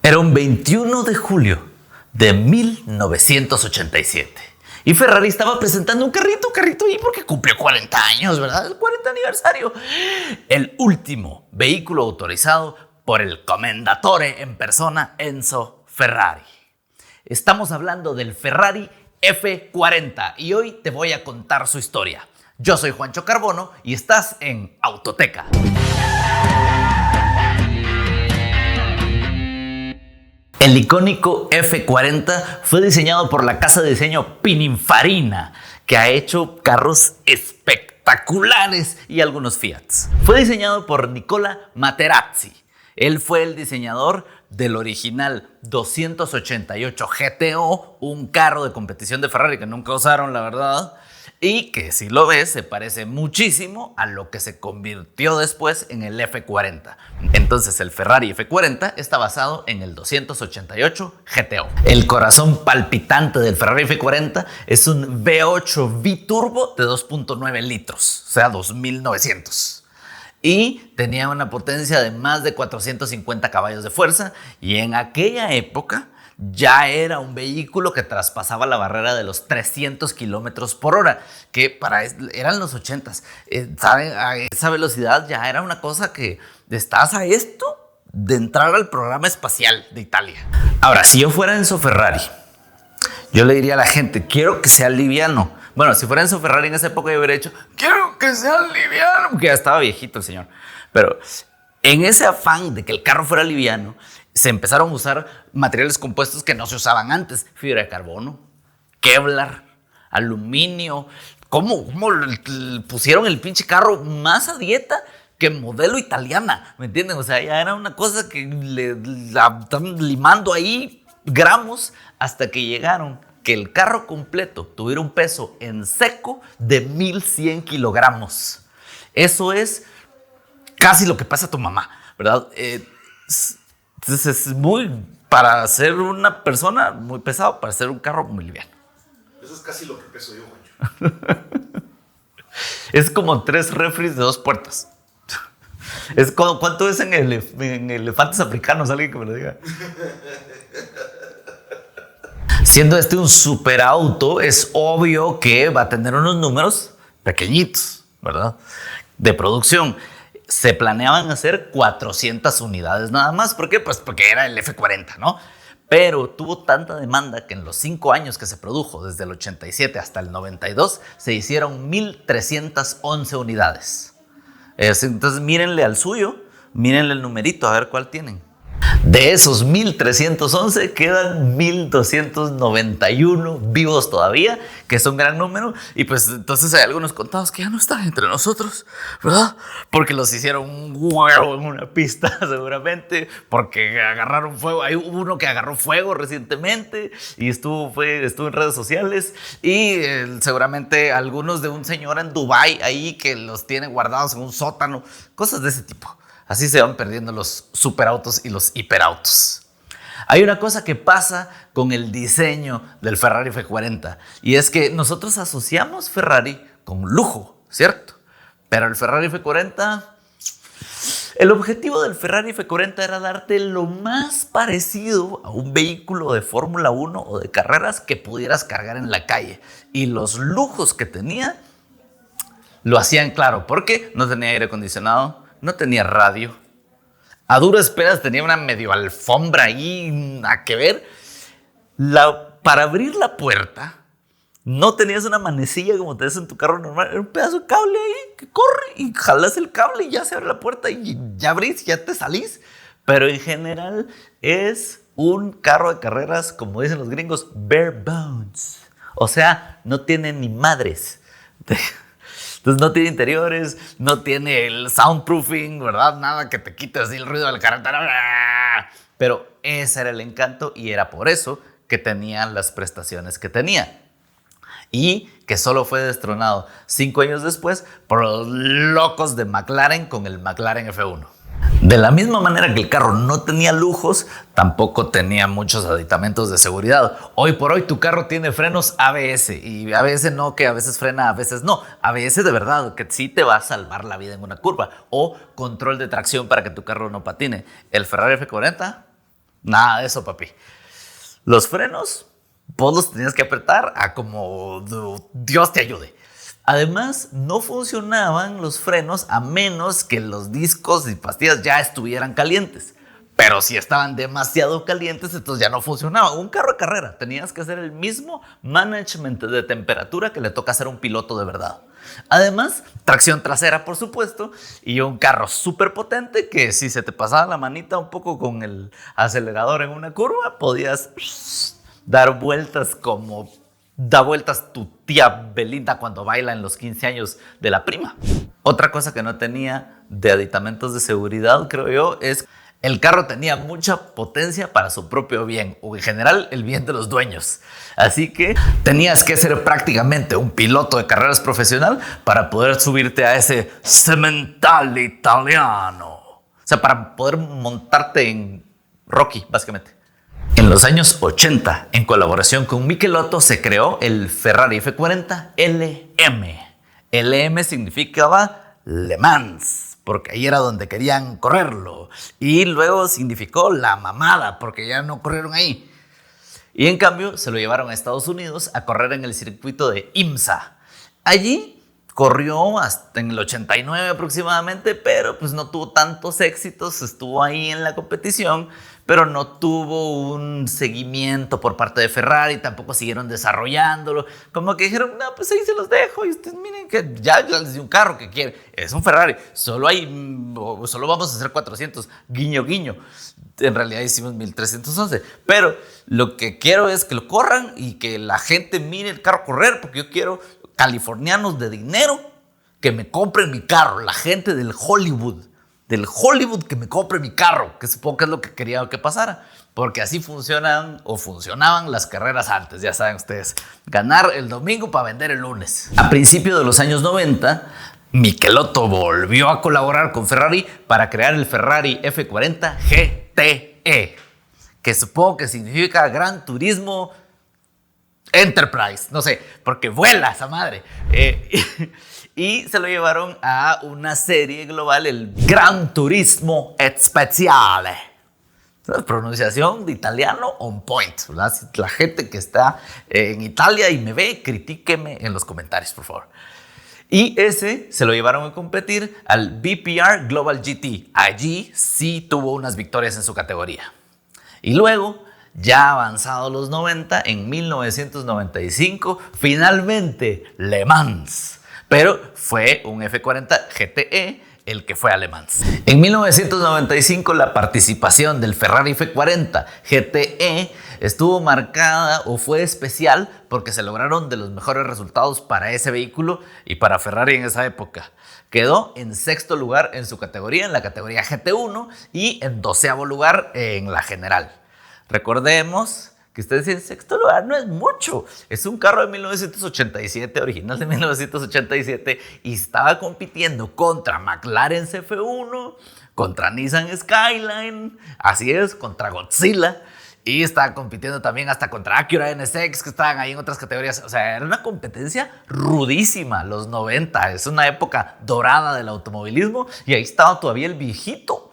Era un 21 de julio de 1987. Y Ferrari estaba presentando un carrito ahí porque cumplió 40 años, ¿verdad? El 40 aniversario. El último vehículo autorizado por el Commendatore en persona, Enzo Ferrari. Estamos hablando del Ferrari F40 y hoy te voy a contar su historia. Yo soy Juancho Carbono y estás en Autoteca. El icónico F40 fue diseñado por la casa de diseño Pininfarina, que ha hecho carros espectaculares y algunos Fiats. Fue diseñado por Nicola Materazzi. Él fue el diseñador del original 288 GTO, un carro de competición de Ferrari que nunca usaron, la verdad, y que si lo ves se parece muchísimo a lo que se convirtió después en el F40. Entonces el Ferrari F40 está basado en el 288 GTO. El corazón palpitante del Ferrari F40 es un V8 biturbo de 2.9 litros, o sea 2900. Y tenía una potencia de más de 450 caballos de fuerza y en aquella época ya era un vehículo que traspasaba la barrera de los 300 kilómetros por hora, que eran los 80s. A esa velocidad ya era una cosa que estás a esto de entrar al programa espacial de Italia. Ahora, si yo fuera Enzo Ferrari, yo le diría a la gente, quiero que sea liviano. Bueno, si fuera Enzo Ferrari en esa época yo hubiera dicho, quiero que sea liviano, porque ya estaba viejito el señor. Pero en ese afán de que el carro fuera liviano, se empezaron a usar materiales compuestos que no se usaban antes. Fibra de carbono, Kevlar, aluminio. ¿Cómo pusieron el pinche carro más a dieta que modelo italiana? ¿Me entienden? O sea, ya era una cosa que la están limando ahí gramos hasta que llegaron que el carro completo tuviera un peso en seco de 1100 kilogramos. Eso es casi lo que pasa a tu mamá, ¿verdad? Entonces es muy, para ser una persona muy pesado, para ser un carro muy liviano. Eso es casi lo que peso yo, Juancho. Es como 3 refris de 2 puertas. ¿Cuánto es en elefantes africanos? Alguien que me lo diga. Siendo este un superauto, es obvio que va a tener unos números pequeñitos, ¿verdad? De producción. Se planeaban hacer 400 unidades nada más. ¿Por qué? Pues porque era el F40, ¿no? Pero tuvo tanta demanda que en los 5 años que se produjo, desde el 87 hasta el 92, se hicieron 1311 unidades. Entonces mírenle al suyo, mírenle el numerito, a ver cuál tienen. De esos 1311 quedan 1291 vivos todavía, que es un gran número. Y pues entonces hay algunos contados que ya no están entre nosotros, ¿verdad? Porque los hicieron un huevo en una pista seguramente, porque agarraron fuego. Hay uno que agarró fuego recientemente y estuvo en redes sociales. Y seguramente algunos de un señor en Dubái ahí que los tiene guardados en un sótano, cosas de ese tipo. Así se van perdiendo los superautos y los hiperautos. Hay una cosa que pasa con el diseño del Ferrari F40 y es que nosotros asociamos Ferrari con lujo, ¿cierto? Pero el Ferrari F40, el objetivo del Ferrari F40 era darte lo más parecido a un vehículo de Fórmula 1 o de carreras que pudieras cargar en la calle. Y los lujos que tenía lo hacían claro, porque no tenía aire acondicionado, no tenía radio. A duras penas tenía una medio alfombra ahí, nada que ver. Para abrir la puerta, no tenías una manecilla como te ves en tu carro normal. Era un pedazo de cable ahí que corre y jalas el cable y ya se abre la puerta y ya abrís, ya te salís. Pero en general es un carro de carreras, como dicen los gringos, bare bones. O sea, no tiene ni madres. Entonces no tiene interiores, no tiene el soundproofing, ¿verdad? Nada que te quite así el ruido de la carretera. Pero ese era el encanto y era por eso que tenía las prestaciones que tenía. Y que solo fue destronado 5 años después por los locos de McLaren con el McLaren F1. De la misma manera que el carro no tenía lujos, tampoco tenía muchos aditamentos de seguridad. Hoy por hoy tu carro tiene frenos ABS y ABS no que a veces frena, a veces no. ABS de verdad, que sí te va a salvar la vida en una curva, o control de tracción para que tu carro no patine. El Ferrari F40 Nada de eso, papi. Los frenos, vos los tenías que apretar a como Dios te ayude. Además, no funcionaban los frenos a menos que los discos y pastillas ya estuvieran calientes. Pero si estaban demasiado calientes, entonces ya no funcionaban. Un carro de carrera, tenías que hacer el mismo management de temperatura que le toca hacer a un piloto de verdad. Además, tracción trasera, por supuesto, y un carro súper potente que si se te pasaba la manita un poco con el acelerador en una curva, podías dar vueltas como da vueltas tu tía Belinda cuando baila en los 15 años de la prima. Otra cosa que no tenía de aditamentos de seguridad, creo yo, es el carro tenía mucha potencia para su propio bien, o en general el bien de los dueños. Así que tenías que ser prácticamente un piloto de carreras profesional para poder subirte a ese cemental italiano. O sea, para poder montarte en Rocky, básicamente. En los años 80, en colaboración con Michelotto, se creó el Ferrari F40 LM. LM significaba Le Mans, porque ahí era donde querían correrlo. Y luego significó la mamada, porque ya no corrieron ahí. Y en cambio se lo llevaron a Estados Unidos a correr en el circuito de IMSA. Allí corrió hasta en el 89 aproximadamente, pero pues no tuvo tantos éxitos. Estuvo ahí en la competición, pero no tuvo un seguimiento por parte de Ferrari, tampoco siguieron desarrollándolo. Como que dijeron, no, pues ahí se los dejo y ustedes miren que ya les di un carro que quiere. Es un Ferrari, solo vamos a hacer 400, guiño, guiño. En realidad hicimos 1311, pero lo que quiero es que lo corran y que la gente mire el carro correr, porque yo quiero californianos de dinero que me compren mi carro, la gente del Hollywood que me compre mi carro, que supongo que es lo que quería que pasara, porque así funcionan o funcionaban las carreras antes, ya saben ustedes, ganar el domingo para vender el lunes. A principios de los años 90, Michelotto volvió a colaborar con Ferrari para crear el Ferrari F40 GTE, que supongo que significa Gran Turismo Enterprise, no sé, porque vuela esa madre. Y se lo llevaron a una serie global, el Gran Turismo Speciale. Pronunciación de italiano on point, ¿verdad? La gente que está en Italia y me ve, critíqueme en los comentarios, por favor. Y ese se lo llevaron a competir al BPR Global GT. Allí sí tuvo unas victorias en su categoría. Y luego, ya avanzados los 90, en 1995, finalmente Le Mans. Pero fue un F40 GTE el que fue a Le Mans. En 1995 la participación del Ferrari F40 GTE estuvo marcada o fue especial porque se lograron de los mejores resultados para ese vehículo y para Ferrari en esa época. Quedó en sexto lugar en su categoría, en la categoría GT1, y en 12º lugar en la general. Recordemos que ustedes dicen, sexto lugar no es mucho. Es un carro de 1987, original de 1987, y estaba compitiendo contra McLaren CF1, contra Nissan Skyline, así es, contra Godzilla, y estaba compitiendo también hasta contra Acura NSX, que estaban ahí en otras categorías. O sea, era una competencia rudísima, los 90. Es una época dorada del automovilismo, y ahí estaba todavía el viejito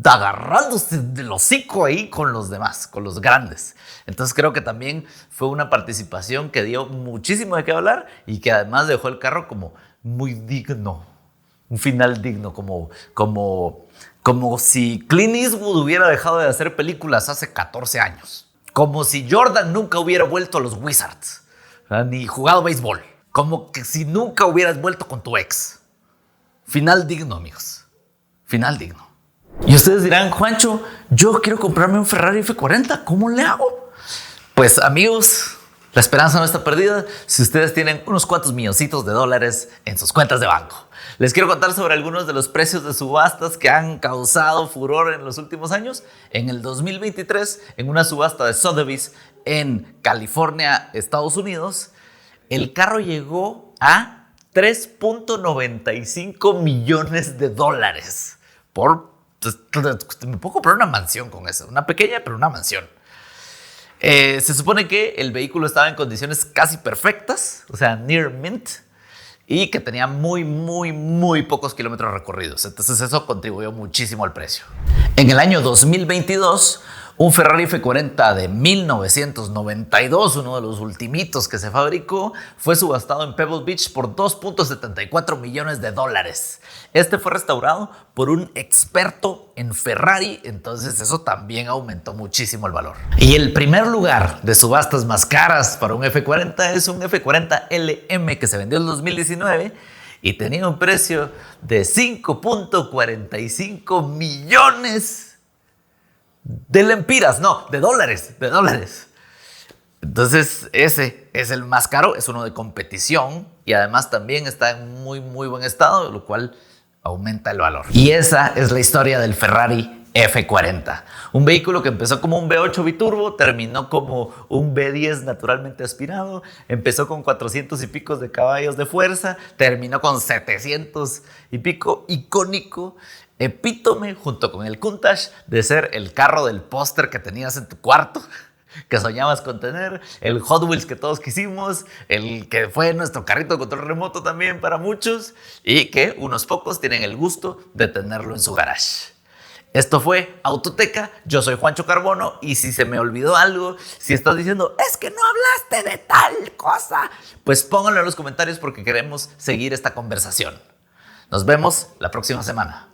agarrándose del hocico ahí con los demás, con los grandes. Entonces creo que también fue una participación que dio muchísimo de qué hablar y que además dejó el carro como muy digno, un final digno, como si Clint Eastwood hubiera dejado de hacer películas hace 14 años, como si Jordan nunca hubiera vuelto a los Wizards, ni jugado béisbol, como que si nunca hubieras vuelto con tu ex. Final digno, amigos, final digno. Y ustedes dirán, Juancho, yo quiero comprarme un Ferrari F40, ¿cómo le hago? Pues amigos, la esperanza no está perdida si ustedes tienen unos cuantos milloncitos de dólares en sus cuentas de banco. Les quiero contar sobre algunos de los precios de subastas que han causado furor en los últimos años. En el 2023, en una subasta de Sotheby's en California, Estados Unidos, el carro llegó a 3.95 millones de dólares me puedo comprar una mansión con eso, una pequeña pero una mansión. Se supone que el vehículo estaba en condiciones casi perfectas, o sea, near mint, y que tenía muy pocos kilómetros recorridos. Entonces eso contribuyó muchísimo al precio. En el año 2022, Un Ferrari F40 de 1992, uno de los ultimitos que se fabricó, fue subastado en Pebble Beach por $2.74 millones. Este fue restaurado por un experto en Ferrari, entonces eso también aumentó muchísimo el valor. Y el primer lugar de subastas más caras para un F40 es un F40 LM que se vendió en 2019 y tenía un precio de $5.45 millones de lempiras, no, de dólares. Entonces ese es el más caro, es uno de competición y además también está en muy buen estado, lo cual aumenta el valor. Y esa es la historia del Ferrari F40, un vehículo que empezó como un V8 biturbo, terminó como un V10 naturalmente aspirado, empezó con 400 y pico de caballos de fuerza, terminó con 700 y pico, icónico, epítome junto con el Countach de ser el carro del póster que tenías en tu cuarto, que soñabas con tener, el Hot Wheels que todos quisimos, el que fue nuestro carrito de control remoto también para muchos y que unos pocos tienen el gusto de tenerlo en su garage. Esto fue Autoteca, yo soy Juancho Carbono y si se me olvidó algo, si estás diciendo, es que no hablaste de tal cosa, pues pónganlo en los comentarios porque queremos seguir esta conversación. Nos vemos la próxima semana.